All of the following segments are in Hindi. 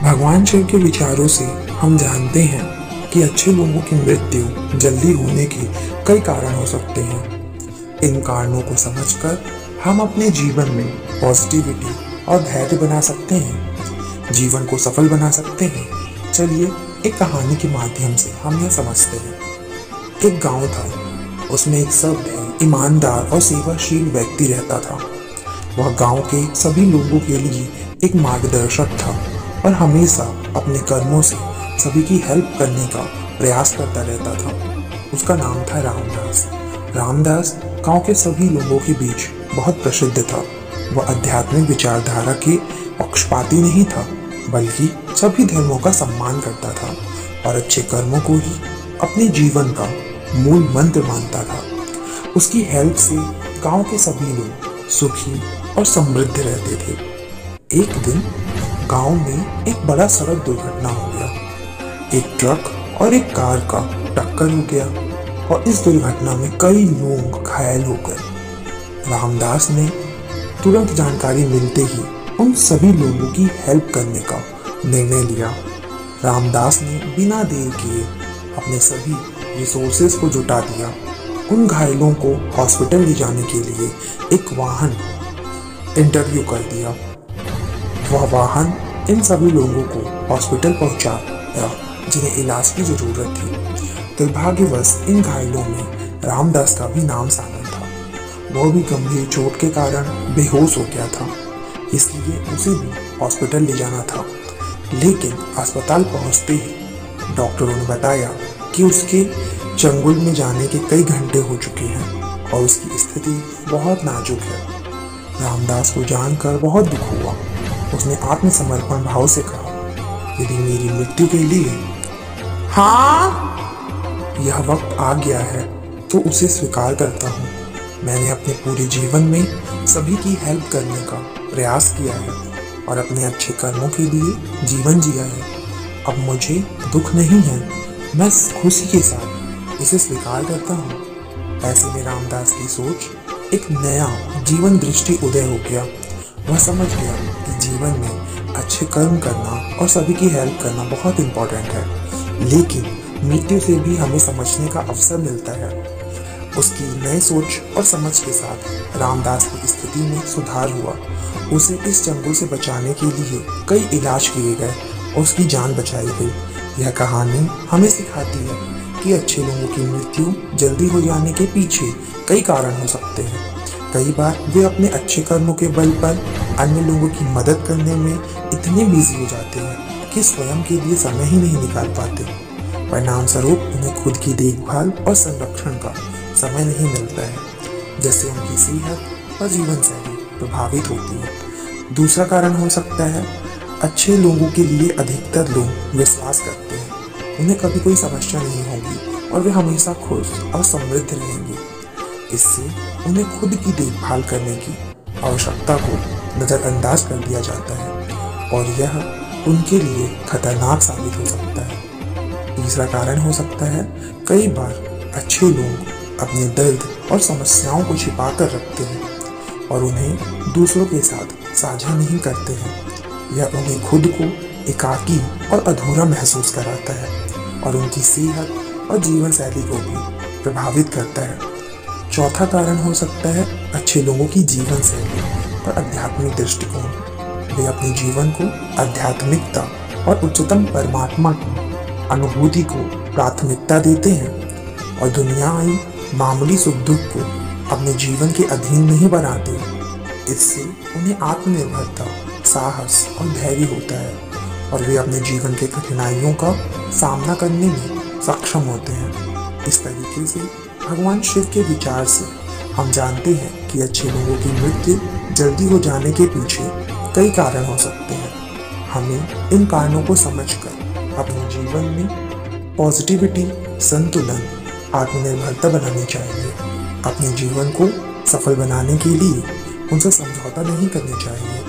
भगवान शिव के विचारों से हम जानते हैं कि अच्छे लोगों की मृत्यु जल्दी होने के कई कारण हो सकते हैं। इन कारणों को समझकर हम अपने जीवन में पॉजिटिविटी और धैर्य बना सकते हैं, जीवन को सफल बना सकते हैं। चलिए एक कहानी के माध्यम से हम यह समझते हैं। एक गांव था, उसमें एक सभ्य, ईमानदार और सेवाशील व्यक्ति रहता था। वह गांव के सभी लोगों के लिए एक मार्गदर्शक था और हमेशा अपने कर्मों से सभी की हेल्प करने का प्रयास करता रहता था। उसका नाम था रामदास। रामदास गांव के सभी लोगों के बीच बहुत प्रसिद्ध था। वह आध्यात्मिक विचारधारा के पक्षपाती नहीं था, बल्कि सभी धर्मों का सम्मान करता था और अच्छे कर्मों को ही अपने जीवन का मूल मंत्र मानता था। उसकी हेल्प से गांव के सभी लोग सुखी और समृद्ध रहते थे। एक दिन गांव में एक बड़ा सड़क दुर्घटना हो गया। एक ट्रक और एक कार का टक्कर हो गया और इस दुर्घटना में कई लोग घायल हो गए। रामदास ने तुरंत जानकारी मिलते ही उन सभी लोगों की हेल्प करने का निर्णय लिया। रामदास ने बिना देर किए अपने सभी रिसोर्सेज को जुटा दिया। उन घायलों को हॉस्पिटल ले जाने के लिए एक वाहन इंटरव्यू कर दिया। वह वाहन इन सभी लोगों को हॉस्पिटल पहुंचाया जिन्हें इलाज की जरूरत थी। दुर्भाग्यवश इन घायलों में रामदास का भी नाम शामिल था। वह भी गंभीर चोट के कारण बेहोश हो गया था, इसलिए उसे भी हॉस्पिटल ले जाना था। लेकिन अस्पताल पहुंचते ही डॉक्टरों ने बताया कि उसके चंगुल में जाने के कई घंटे हो चुके हैं और उसकी स्थिति बहुत नाजुक है। रामदास को जानकर बहुत दुख हुआ। उसने आत्मसमर्पण भाव से कहा, यदि मेरी मृत्यु के लिए यह वक्त आ गया है तो उसे स्वीकार करता हूँ। मैंने अपने पूरे जीवन में सभी की हेल्प करने का प्रयास किया है और अपने अच्छे कर्मों के लिए जीवन जिया है। अब मुझे दुख नहीं है, मैं खुशी के साथ इसे स्वीकार करता हूँ। ऐसे में रामदास की सोच एक नया जीवन दृष्टि उदय हो गया। वह समझ गया कि जीवन में अच्छे कर्म करना और सभी की हेल्प करना बहुत इम्पोर्टेंट है, लेकिन मृत्यु से भी हमें समझने का अवसर मिलता है। उसकी नई सोच और समझ के साथ रामदास की स्थिति में सुधार हुआ। उसे इस चंगुल से बचाने के लिए कई इलाज किए गए और उसकी जान बचाई गई। यह कहानी हमें सिखाती है कि अच्छे लोगों की मृत्यु जल्दी हो जाने के पीछे कई कारण हो सकते हैं। कई बार वे अपने अच्छे कर्मों के बल पर अन्य लोगों की मदद करने में इतने बिजी हो जाते हैं कि स्वयं के लिए समय ही नहीं निकाल पाते। परिणाम स्वरूप उन्हें खुद की देखभाल और संरक्षण का समय नहीं मिलता है, जिससे उनकी सेहत और जीवन शैली प्रभावित होती है। दूसरा कारण हो सकता है, अच्छे लोगों के लिए अधिकतर लोग विश्वास करते हैं उन्हें कभी कोई समस्या नहीं होगी और वे हमेशा खुश और समृद्ध रहेंगे। इससे उन्हें खुद की देखभाल करने की आवश्यकता को नज़रअंदाज कर दिया जाता है और यह उनके लिए खतरनाक साबित हो सकता है। तीसरा कारण हो सकता है, कई बार अच्छे लोग अपने दर्द और समस्याओं को छिपा कर रखते हैं और उन्हें दूसरों के साथ साझा नहीं करते हैं। यह उन्हें खुद को एकाकी और अधूरा महसूस कराता है और उनकी सेहत और जीवन शैली को भी प्रभावित करता है। चौथा कारण हो सकता है, अच्छे लोगों की जीवन शैली और आध्यात्मिक दृष्टिकोण। वे अपने जीवन को आध्यात्मिकता और उच्चतम परमात्मा की अनुभूति को प्राथमिकता देते हैं और दुनियावी मामूली सुख दुख को अपने जीवन के अधीन नहीं बनाते। इससे उन्हें आत्मनिर्भरता, साहस और धैर्य होता है और वे अपने जीवन के कठिनाइयों का सामना करने में सक्षम होते हैं। इस तरीके से भगवान शिव के विचार से हम जानते हैं कि अच्छे लोगों की मृत्यु जल्दी हो जाने के पीछे कई कारण हो सकते हैं। हमें इन कारणों को समझकर अपने जीवन में पॉजिटिविटी, संतुलन, आत्मनिर्भरता बनानी चाहिए। अपने जीवन को सफल बनाने के लिए उनसे समझौता नहीं करनी चाहिए।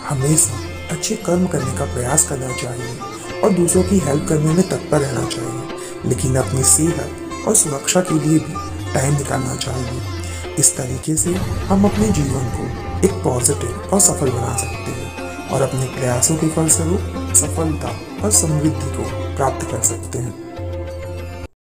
हमेशा अच्छे कर्म करने का प्रयास करना चाहिए और दूसरों की हेल्प करने में तत्पर रहना चाहिए, लेकिन अपनी सेहत और सुरक्षा के लिए भी टाइम निकालना चाहिए। इस तरीके से हम अपने जीवन को एक पॉजिटिव और सफल बना सकते हैं और अपने प्रयासों के फलस्वरूप सफलता और समृद्धि को प्राप्त कर सकते हैं।